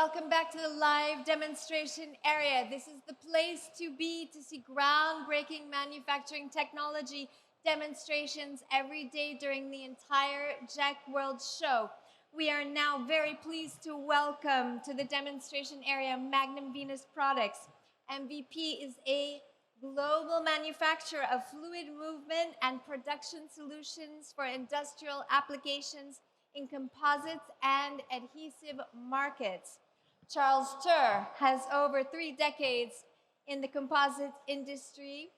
welcome back to the live demonstration area. This is the place to be to see groundbreaking manufacturing technology demonstrations every day during the entire JEC World Show. We are now very pleased to welcome to the demonstration area Magnum Venus Products. MVP is a global manufacturer of fluid movement and production solutions for industrial applications in composites and adhesive markets. Charles Tur has over 3 decades in the composite industry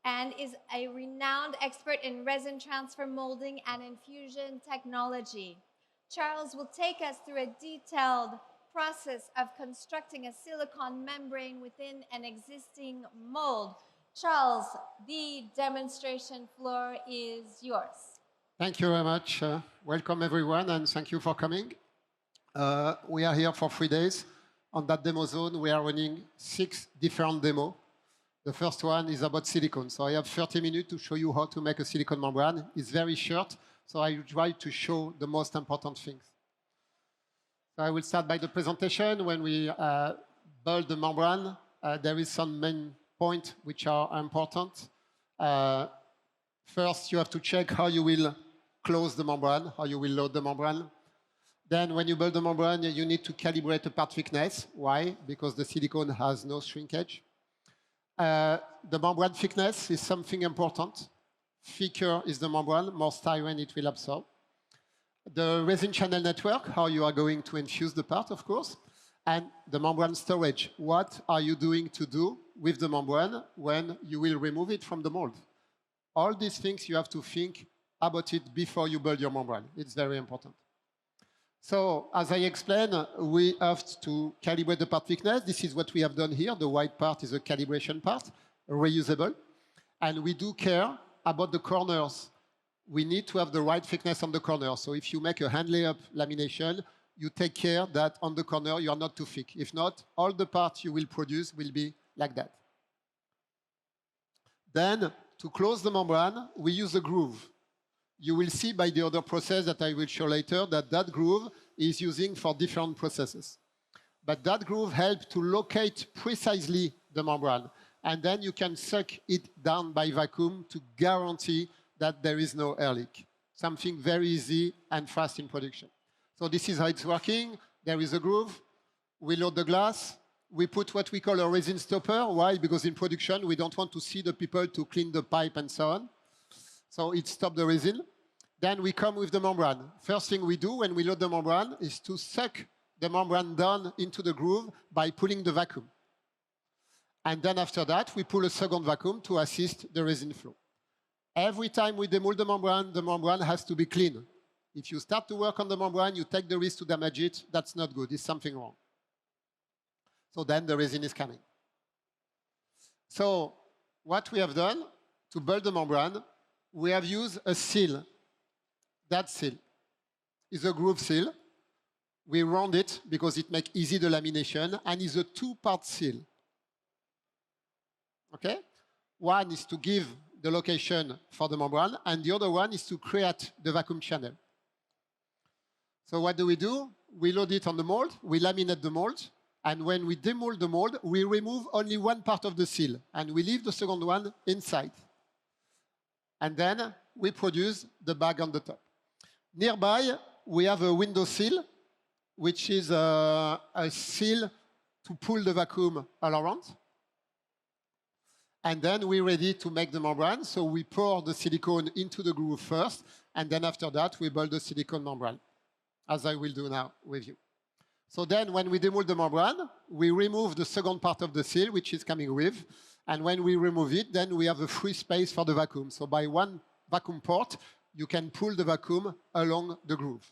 and is a renowned expert in resin transfer molding and infusion technology. Charles will take us through a detailed process of constructing a silicone membrane within an existing mold. Charles, the demonstration floor is yours. Thank you very much. Welcome, everyone, and thank you for coming. We are here for 3 days. On that demo zone, we are running 6 different demos. The first one is about silicone. So I have 30 minutes to show you how to make a silicone membrane. It's very short, so I will try to show the most important things. So I will start by the presentation. When we build the membrane, there is some main points which are important. First, you have to check how you will close the membrane, how you will load the membrane. Then when you build the membrane, you need to calibrate the part thickness. Why? Because the silicone has no shrinkage. The membrane thickness is something important. Thicker is the membrane, more styrene it will absorb. The resin channel network, how you are going to infuse the part, of course. And the membrane storage. What are you doing to do with the membrane when you will remove it from the mold? All these things you have to think about it before you build your membrane. It's very important. So, as I explained, we have to calibrate the part thickness. This is what we have done here. The white part is a calibration part, reusable. And we do care about the corners. We need to have the right thickness on the corner. So if you make a hand layup lamination, you take care that on the corner you are not too thick. If not, all the parts you will produce will be like that. Then, to close the membrane, we use a groove. You will see by the other process that I will show later that that groove is using for different processes. But that groove helps to locate precisely the membrane. And then you can suck it down by vacuum to guarantee that there is no air leak. Something very easy and fast in production. So this is how it's working. There is a groove. We load the glass. We put what we call a resin stopper. Why? Because in production, we don't want to see the people to clean the pipe and so on. So it stops the resin. Then we come with the membrane. First thing we do when we load the membrane is to suck the membrane down into the groove by pulling the vacuum. And then after that, we pull a second vacuum to assist the resin flow. Every time we demold the membrane has to be clean. If you start to work on the membrane, you take the risk to damage it. That's not good. There's something wrong. So then the resin is coming. So what we have done to build the membrane, we have used a seal. That seal is a groove seal. We round it because it makes easy the lamination and is a 2-part seal. Okay? One is to give the location for the membrane and the other one is to create the vacuum channel. So what do? We load it on the mold, we laminate the mold, and when we demold the mold, we remove only one part of the seal and we leave the second one inside. And then we produce the bag on the top. Nearby, we have a window seal, which is a seal to pull the vacuum all around. And then we're ready to make the membrane. So we pour the silicone into the groove first, and then after that, we build the silicone membrane, as I will do now with you. So then when we demold the membrane, we remove the second part of the seal, which is coming with. And when we remove it, then we have a free space for the vacuum. So by one vacuum port, you can pull the vacuum along the groove.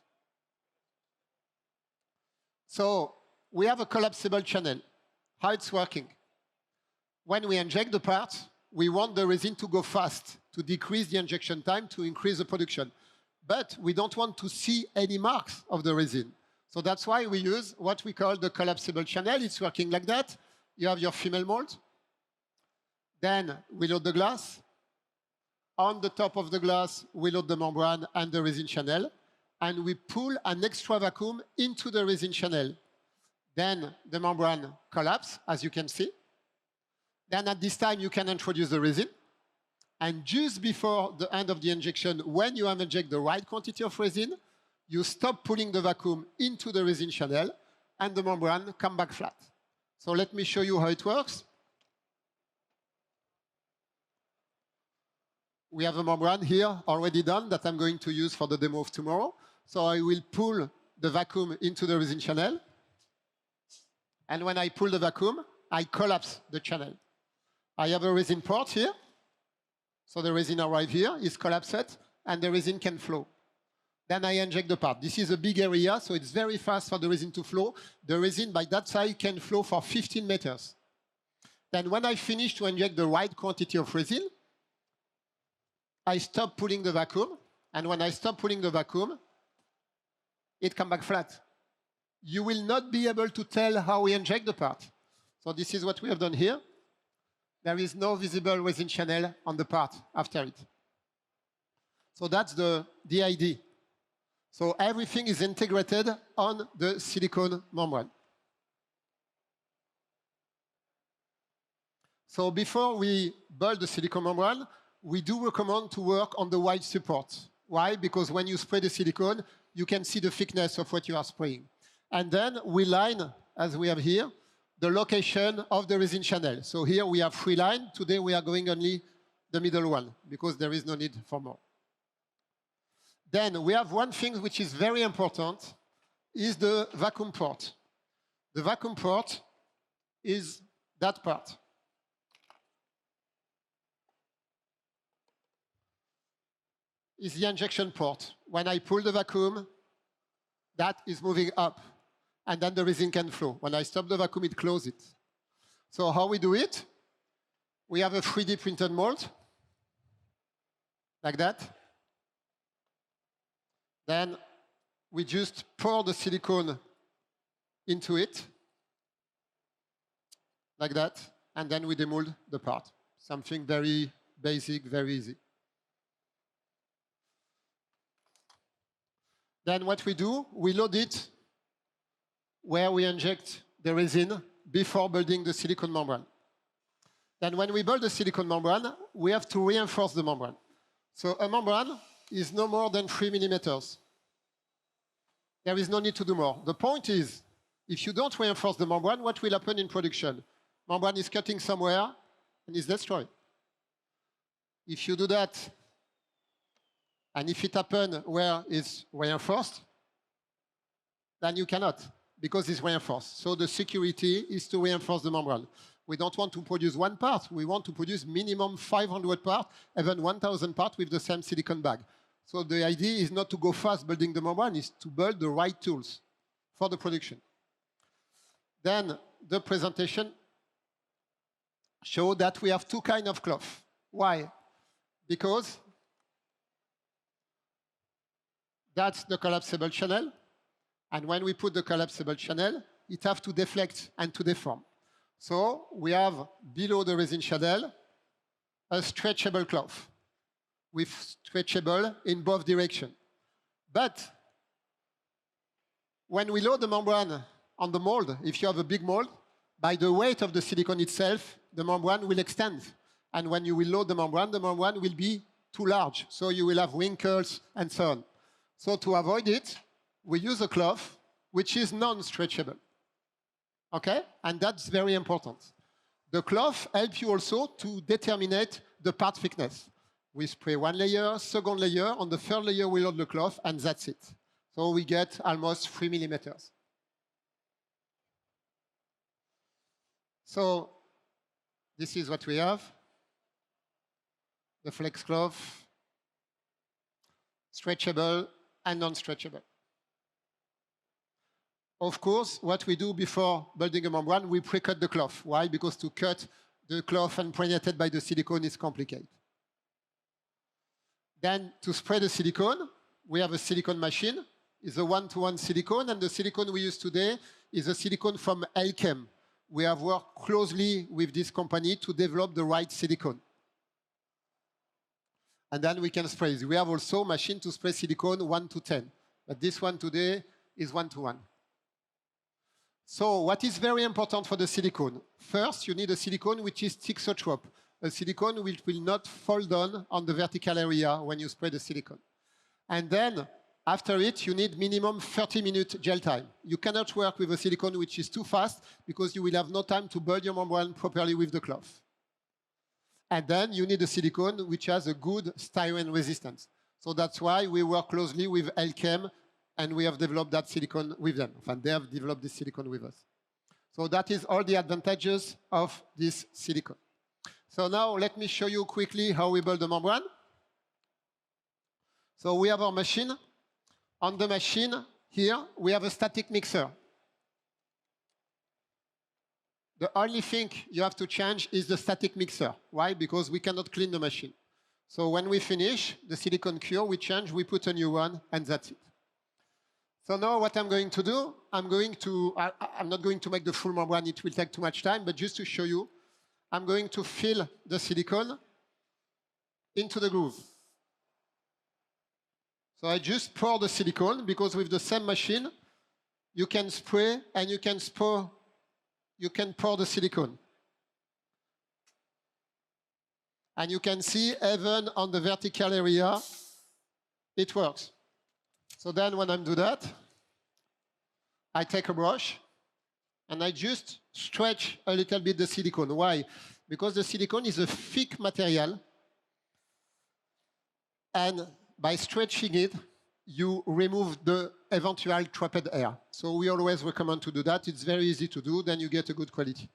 So we have a collapsible channel. How it's working? When we inject the part, we want the resin to go fast, to decrease the injection time, to increase the production. But we don't want to see any marks of the resin. So that's why we use what we call the collapsible channel. It's working like that. You have your female mold. Then we load the glass. On the top of the glass, we load the membrane and the resin channel. And we pull an extra vacuum into the resin channel. Then the membrane collapses, as you can see. Then at this time, you can introduce the resin. And just before the end of the injection, when you have injected the right quantity of resin, you stop pulling the vacuum into the resin channel, and the membrane comes back flat. So let me show you how it works. We have a membrane here already done that I'm going to use for the demo of tomorrow. So I will pull the vacuum into the resin channel. And when I pull the vacuum, I collapse the channel. I have a resin port here. So the resin arrives here, is collapsed, and the resin can flow. Then I inject the part. This is a big area, so it's very fast for the resin to flow. The resin by that side can flow for 15 meters. Then when I finish to inject the right quantity of resin, I stop pulling the vacuum, and when I stop pulling the vacuum, it comes back flat. You will not be able to tell how we inject the part. So this is what we have done here. There is no visible resin channel on the part after it. So that's the idea. So everything is integrated on the silicone membrane. So before we build the silicone membrane, we do recommend to work on the wide support. Why? Because when you spray the silicone, you can see the thickness of what you are spraying. And then we line, as we have here, the location of the resin channel. So here we have 3 lines. Today we are going only the middle one, because there is no need for more. Then we have one thing which is very important, is the vacuum port. The vacuum port is that part. Is the injection port. When I pull the vacuum, that is moving up, and then the resin can flow. When I stop the vacuum, it closes it. So how we do it? We have a 3D printed mold, like that. Then we just pour the silicone into it, like that, and then we demold the part. Something very basic, very easy. Then what we do, we load it where we inject the resin before building the silicone membrane. Then when we build the silicone membrane, we have to reinforce the membrane. So a membrane is no more than 3 millimeters. There is no need to do more. The point is, if you don't reinforce the membrane, what will happen in production? Membrane is cutting somewhere and is destroyed. If you do that, and if it happens where it's reinforced, then you cannot, because it's reinforced. So the security is to reinforce the membrane. We don't want to produce 1 part. We want to produce minimum 500 parts, even 1,000 parts with the same silicone bag. So the idea is not to go fast building the membrane, is to build the right tools for the production. Then the presentation shows that we have 2 kinds of cloth. Why? Because that's the collapsible channel. And when we put the collapsible channel, it has to deflect and to deform. So we have below the resin channel a stretchable cloth with stretchable in both directions. But when we load the membrane on the mold, if you have a big mold, by the weight of the silicone itself, the membrane will extend. And when you will load the membrane will be too large. So you will have wrinkles and so on. So to avoid it, we use a cloth which is non-stretchable. Okay? And that's very important. The cloth helps you also to determine the part thickness. We spray 1 layer, second layer, on the 3rd layer we load the cloth, and that's it. So we get almost 3 millimeters. So this is what we have. The flex cloth, stretchable and non-stretchable. Of course, what we do before building a membrane, we pre-cut the cloth. Why? Because to cut the cloth impregnated by the silicone is complicated. Then to spray the silicone, we have a silicone machine. It's a 1-to-1 silicone, and the silicone we use today is a silicone from Elkem. We have worked closely with this company to develop the right silicone. And then we can spray. We have also a machine to spray silicone 1-to-10. But this one today is 1-to-1. So what is very important for the silicone? First, you need a silicone which is thixotrope, a silicone which will not fall down on the vertical area when you spray the silicone. And then, after it, you need minimum 30-minute gel time. You cannot work with a silicone which is too fast because you will have no time to build your membrane properly with the cloth. And then you need a silicone which has a good styrene resistance. So that's why we work closely with Elchem, and we have developed that silicone with them. And they have developed this silicone with us. So that is all the advantages of this silicone. So now let me show you quickly how we build the membrane. So we have our machine. On the machine, here, we have a static mixer. The only thing you have to change is the static mixer. Why? Because we cannot clean the machine. So when we finish the silicone cure, we change, we put a new one, and that's it. So now what I'm going to do, I'm not going to make the full membrane, it will take too much time, but just to show you, I'm going to fill the silicone into the groove. So I just pour the silicone, because with the same machine, you can spray and you can pour the silicone. And you can see even on the vertical area, it works. So then when I do that, I take a brush and I just stretch a little bit the silicone. Why? Because the silicone is a thick material, and by stretching it, you remove the eventual trapped air. So we always recommend to do that. It's very easy to do, then you get a good quality.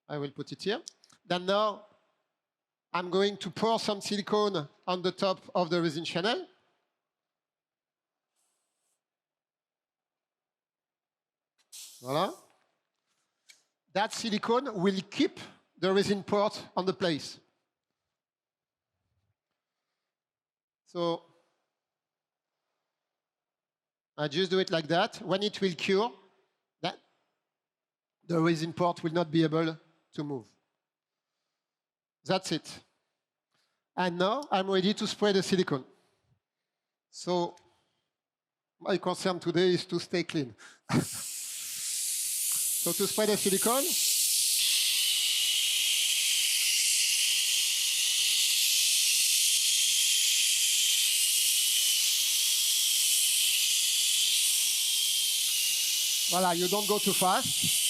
I will put it here. Then now, I'm going to pour some silicone on the top of the resin channel. Voila. That silicone will keep the resin port on the place. So I just do it like that. When it will cure, the resin port will not be able to move. That's it. And now I'm ready to spray the silicone. So my concern today is to stay clean. So to spray the silicone, voila, you don't go too fast.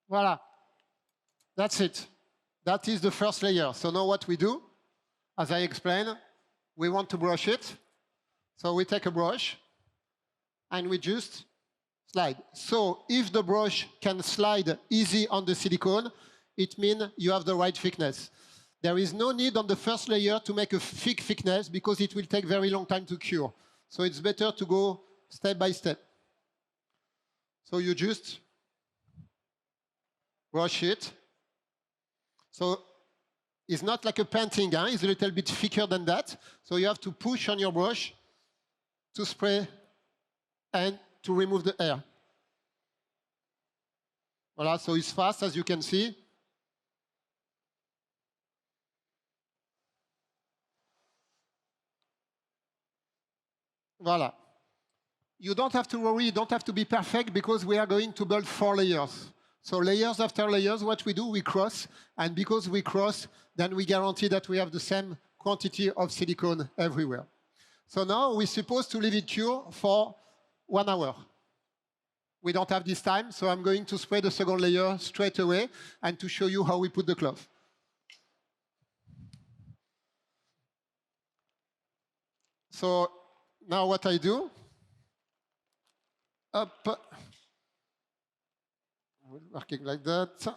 Voila, that's it. That is the first layer. So now what we do, as I explained, we want to brush it. So we take a brush and we just slide. So if the brush can slide easy on the silicone, it means you have the right thickness. There is no need on the first layer to make a thick thickness because it will take very long time to cure. So it's better to go step by step. So you just brush it. So it's not like a painting, huh? It's a little bit thicker than that. So you have to push on your brush to spray and to remove the air. Voila, so it's fast, as you can see. Voila. You don't have to worry, you don't have to be perfect because we are going to build 4 layers. So layers after layers, what we do, we cross. And because we cross, then we guarantee that we have the same quantity of silicone everywhere. So now we're supposed to leave it cure for 1 hour. We don't have this time, so I'm going to spray the second layer straight away and to show you how we put the cloth. So now what I do, up, working like that,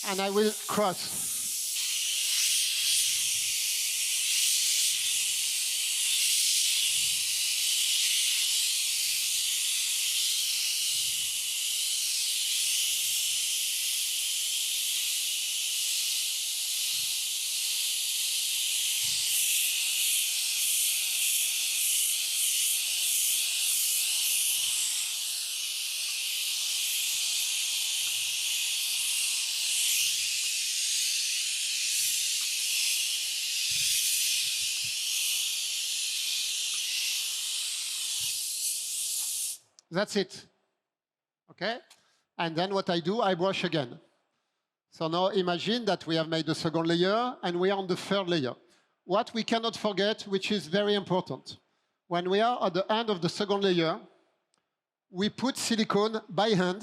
and I will cross. That's it. Okay? And then what I do, I brush again. So now imagine that we have made the second layer and we are on the third layer. What we cannot forget, which is very important, when we are at the end of the second layer, we put silicone by hand.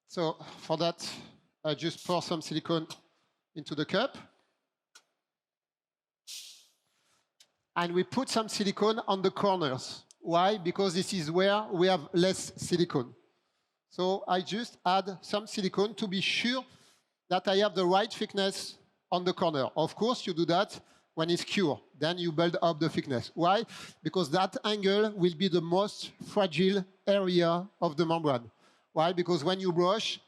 So for that, I just pour some silicone into the cup. And we put some silicone on the corners. Why? Because this is where we have less silicone. So I just add some silicone to be sure that I have the right thickness on the corner. Of course, you do that when it's cured. Then you build up the thickness. Why? Because that angle will be the most fragile area of the membrane. Why? Because when you brush,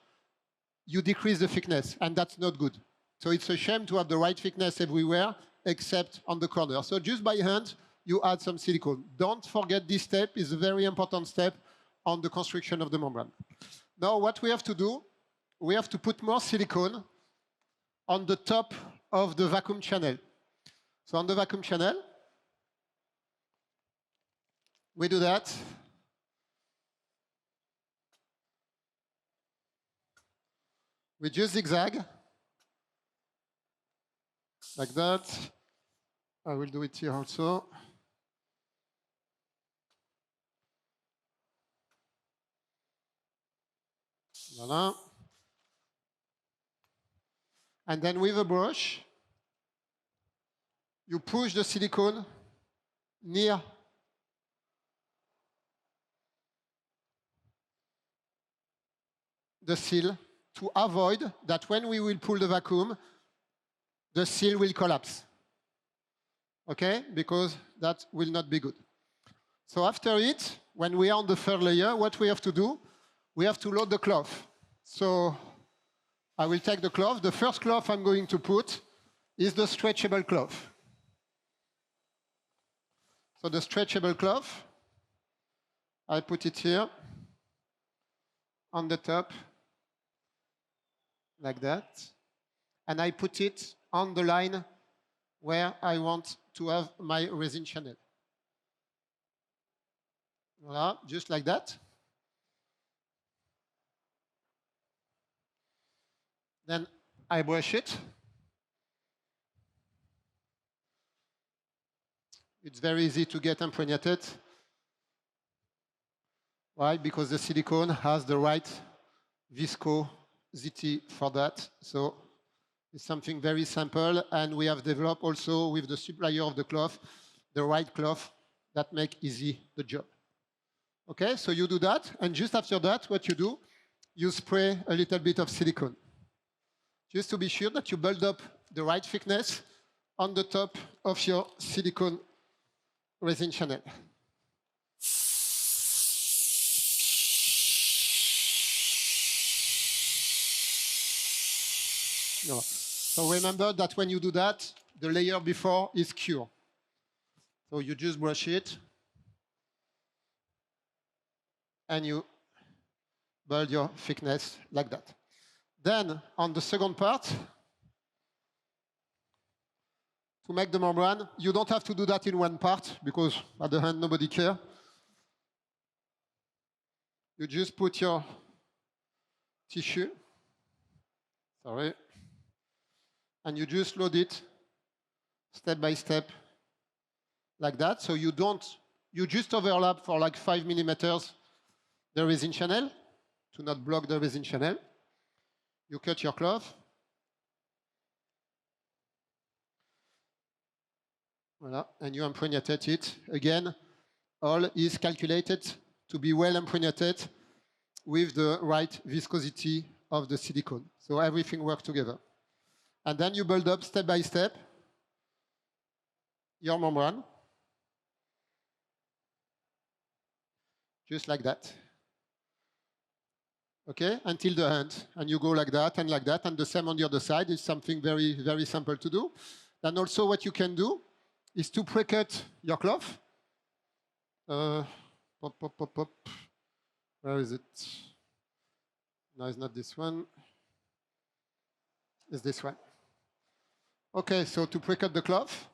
you decrease the thickness, and that's not good. So it's a shame to have the right thickness everywhere, except on the corner. So just by hand, you add some silicone. Don't forget this step is a very important step on the construction of the membrane. Now what we have to do, we have to put more silicone on the top of the vacuum channel. So on the vacuum channel, we do that. We just zigzag, like that. I will do it here also. Voila. And then with a brush, you push the silicone near the seal to avoid that when we will pull the vacuum, the seal will collapse. Okay? Because that will not be good. So after it, when we are on the third layer, what we have to do, we have to load the cloth. So I will take the cloth. The first cloth I'm going to put is the stretchable cloth. So the stretchable cloth, I put it here on the top, like that. And I put it on the line where I want to have my resin channel. Voila, just like that. Then I brush it. It's very easy to get impregnated. Why? Because the silicone has the right viscosity for that. So it's something very simple, and we have developed also with the supplier of the cloth, the right cloth that make easy the job. Okay, so you do that, and just after that, what you do, you spray a little bit of silicone. Just to be sure that you build up the right thickness on the top of your silicone resin channel. No. So remember that when you do that, the layer before is cured. So you just brush it, and you build your thickness like that. Then, on the second part, to make the membrane, you don't have to do that in one part, because at the end, nobody cares. You just put your tissue, and you just load it step by step, like that. So you just overlap for like 5 millimeters the resin channel, to not block the resin channel. You cut your cloth. Voila, and you impregnated it. Again, all is calculated to be well impregnated with the right viscosity of the silicone. So everything works together. And then you build up step by step your membrane. Just like that. Okay, until the end. And you go like that, and the same on the other side. Is something very, very simple to do. And also what you can do is to pre-cut your cloth. Pop, pop, pop, pop. Where is it? No, it's not this one. It's this one. Okay, so to pre-cut the cloth,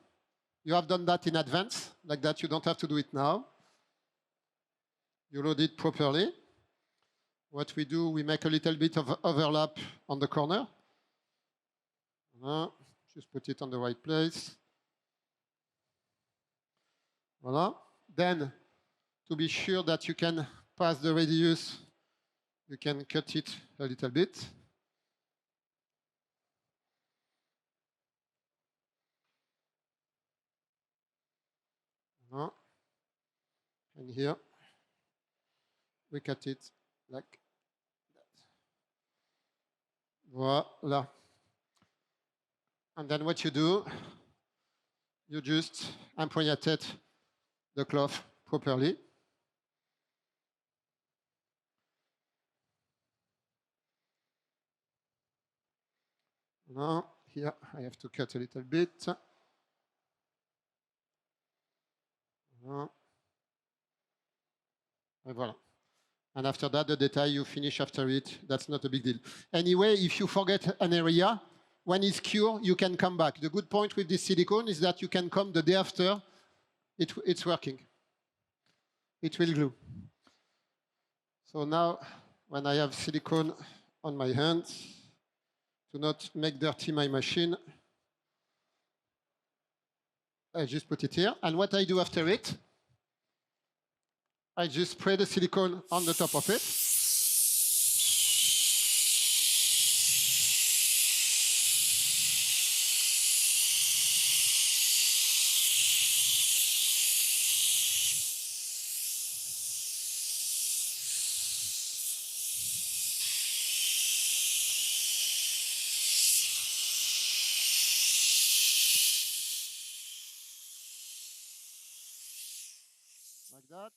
You have done that in advance, like that. You don't have to do it now. You load it properly. What we do, we make a little bit of overlap on the corner. Voilà. Just put it on the right place. Voilà. Then, to be sure that you can pass the radius, you can cut it a little bit. Voilà. And here, we cut it like that. Voila. And then what you do, you just empoignated the cloth properly. Now, here, I have to cut a little bit. Voilà. And voilà. And after that, the detail, you finish after it. That's not a big deal. Anyway, if you forget an area, when it's cured, you can come back. The good point with this silicone is that you can come the day after. It's working. It will glue. So now, when I have silicone on my hands, to not make dirty my machine, I just put it here. And what I do after it, I just spray the silicone on the top of it. Like that.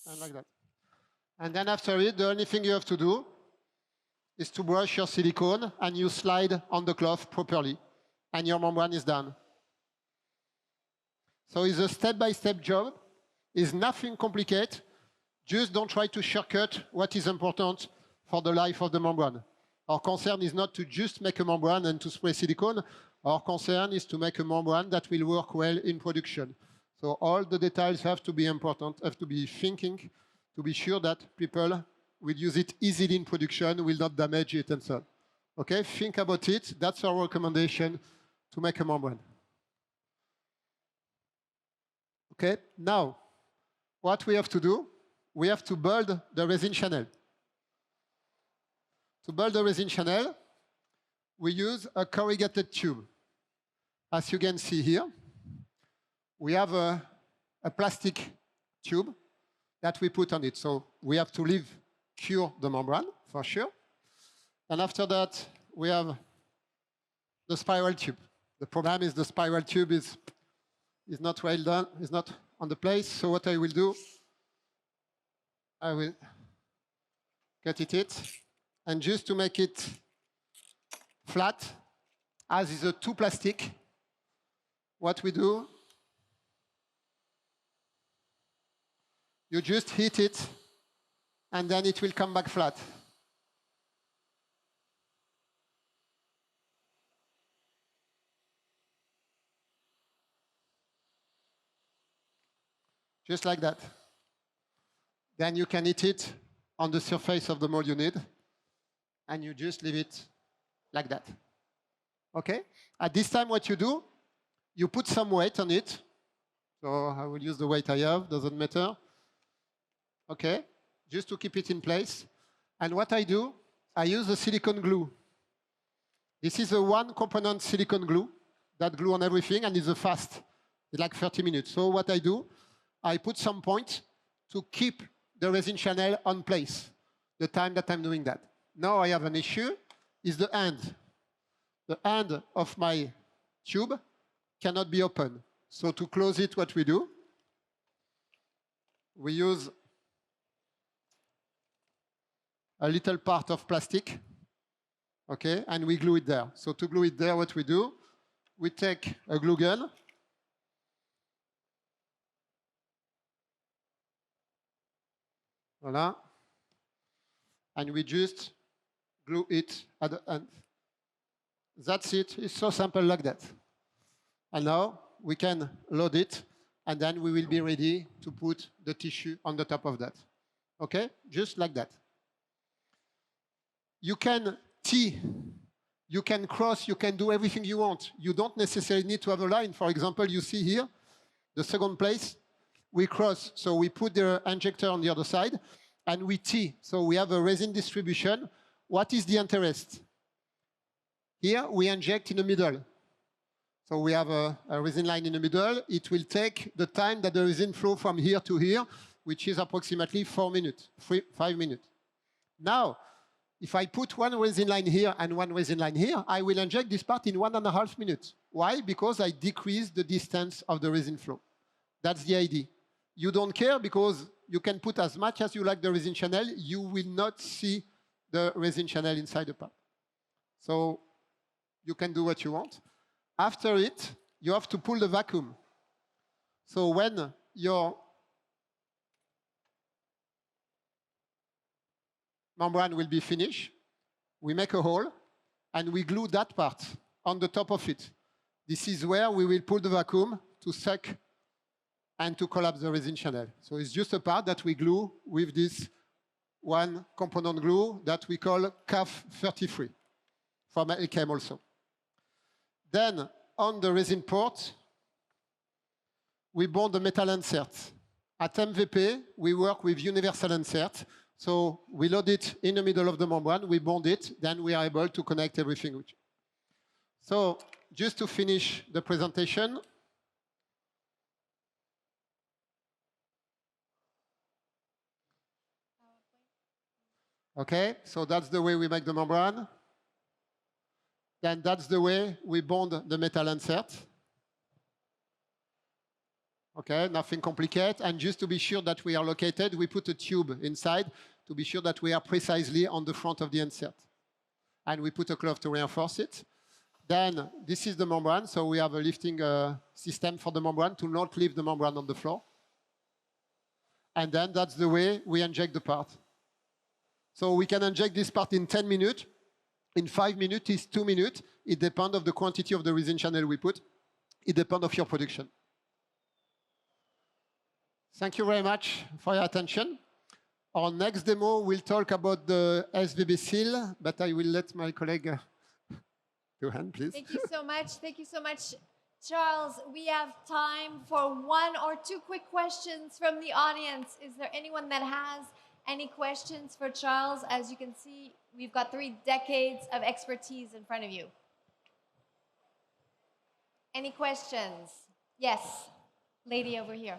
And like that. And then after it, the only thing you have to do is to brush your silicone and you slide on the cloth properly. And your membrane is done. So it's a step-by-step job. It's nothing complicated. Just don't try to shortcut what is important for the life of the membrane. Our concern is not to just make a membrane and to spray silicone. Our concern is to make a membrane that will work well in production. So all the details have to be important, have to be thinking to be sure that people will use it easily in production, will not damage it and so on. Okay, think about it. That's our recommendation to make a membrane. Okay, now what we have to do, we have to build the resin channel. To build the resin channel, we use a corrugated tube. As you can see here, we have a plastic tube that we put on it. So we have to cure the membrane, for sure. And after that, we have the spiral tube. The problem is the spiral tube is not well done, is not on the place. So what I will do, I will cut it. And just to make it flat, as is a two plastic, what we do, you just hit it, and then it will come back flat. Just like that. Then you can hit it on the surface of the mold you need, and you just leave it like that. Okay? At this time, what you do, you put some weight on it. So I will use the weight I have, doesn't matter. Okay? Just to keep it in place. And what I do, I use a silicone glue. This is a one-component silicone glue that glue on everything, and it's a fast. It's like 30 minutes. So what I do, I put some point to keep the resin channel on place the time that I'm doing that. Now I have an issue, is the end. The end of my tube cannot be open. So to close it, what we do, we use a little part of plastic, okay, and we glue it there. So to glue it there, what we do, we take a glue gun, Voila. And we just glue it at the end. That's it. It's so simple like that. And now we can load it, and then we will be ready to put the tissue on the top of that. Okay? Just like that. You can tee, you can cross, you can do everything you want. You don't necessarily need to have a line. For example, you see here, the second place, we cross. So we put the injector on the other side, and we tee. So we have a resin distribution. What is the interest? Here, we inject in the middle. So we have a resin line in the middle. It will take the time that the resin flow from here to here, which is approximately 4 minutes, 5 minutes. Now, if I put one resin line here and one resin line here, I will inject this part in 1.5 minutes. Why? Because I decrease the distance of the resin flow. That's the idea. You don't care because you can put as much as you like the resin channel. You will not see the resin channel inside the part. So you can do what you want. After it, you have to pull the vacuum. So when your membrane will be finished, we make a hole, and we glue that part on the top of it. This is where we will pull the vacuum to suck and to collapse the resin channel. So it's just a part that we glue with this one component glue that we call CAF 33 from LKM also. Then on the resin port, we bond the metal insert. At MVP, we work with universal insert. So we load it in the middle of the membrane, we bond it, then we are able to connect everything. So just to finish the presentation, okay, so that's the way we make the membrane. Then that's the way we bond the metal insert. Okay, nothing complicated. And just to be sure that we are located, we put a tube inside to be sure that we are precisely on the front of the insert. And we put a cloth to reinforce it. Then this is the membrane. So we have a lifting system for the membrane to not leave the membrane on the floor. And then that's the way we inject the part. So we can inject this part in 10 minutes. In 5 minutes, it's 2 minutes. It depends on the quantity of the resin channel we put. It depends on your production. Thank you very much for your attention. Our next demo will talk about the SVB seal, but I will let my colleague do hand, please. Thank you so much. Thank you so much, Charles. We have time for 1 or 2 quick questions from the audience. Is there anyone that has any questions for Charles? As you can see, we've got 3 decades of expertise in front of you. Any questions? Yes, lady over here.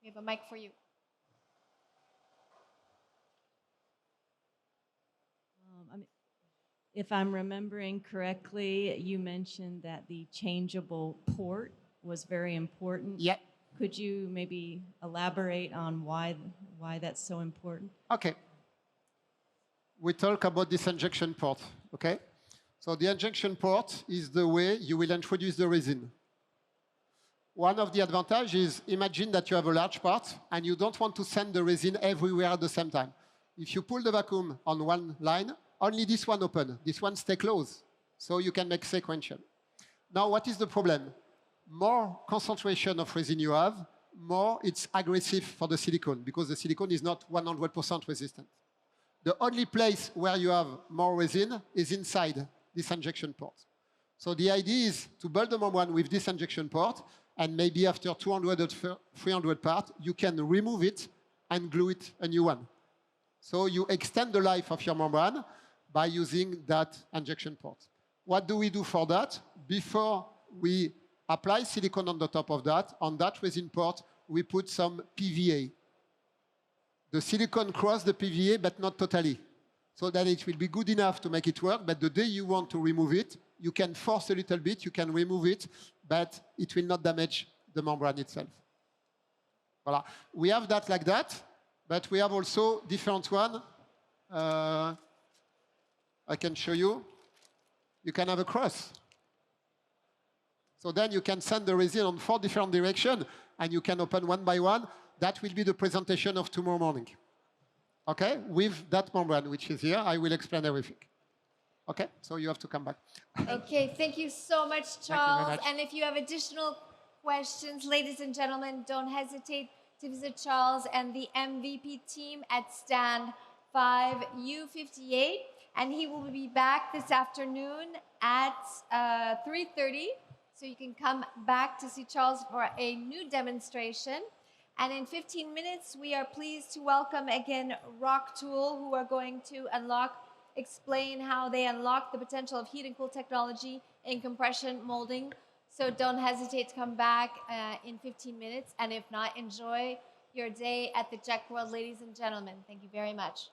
We have a mic for you. If I'm remembering correctly, you mentioned that the changeable port was very important. Yeah. Could you maybe elaborate on why that's so important? Okay. We talk about this injection port, okay? So the injection port is the way you will introduce the resin. One of the advantages is, imagine that you have a large part and you don't want to send the resin everywhere at the same time. If you pull the vacuum on one line, only this one open. This one stay closed. So you can make sequential. Now, what is the problem? More concentration of resin you have, more it's aggressive for the silicone, because the silicone is not 100% resistant. The only place where you have more resin is inside this injection port. So the idea is to build the membrane with this injection port, and maybe after 200 or 300 parts, you can remove it and glue it a new one. So you extend the life of your membrane by using that injection port. What do we do for that? Before we apply silicone on the top of that, on that resin port, we put some PVA. The silicone crosses the PVA, but not totally. So that it will be good enough to make it work, but the day you want to remove it, you can force a little bit, you can remove it, but it will not damage the membrane itself. Voilà. We have that like that, but we have also different one. I can show you. You can have a cross. So then you can send the resin on 4 different directions, and you can open one by one. That will be the presentation of tomorrow morning. Okay, with that membrane which is here, I will explain everything. Okay, so you have to come back. Okay, thank you so much, you very Charles. much. And if you have additional questions, ladies and gentlemen, don't hesitate to visit Charles and the MVP team at stand 5U58. And he will be back this afternoon at 3:30. So you can come back to see Charles for a new demonstration. And in 15 minutes, we are pleased to welcome again Rock Tool, who are going to explain how they unlock the potential of heat and cool technology in compression molding. So don't hesitate to come back in 15 minutes. And if not, enjoy your day at the JEC World, ladies and gentlemen. Thank you very much.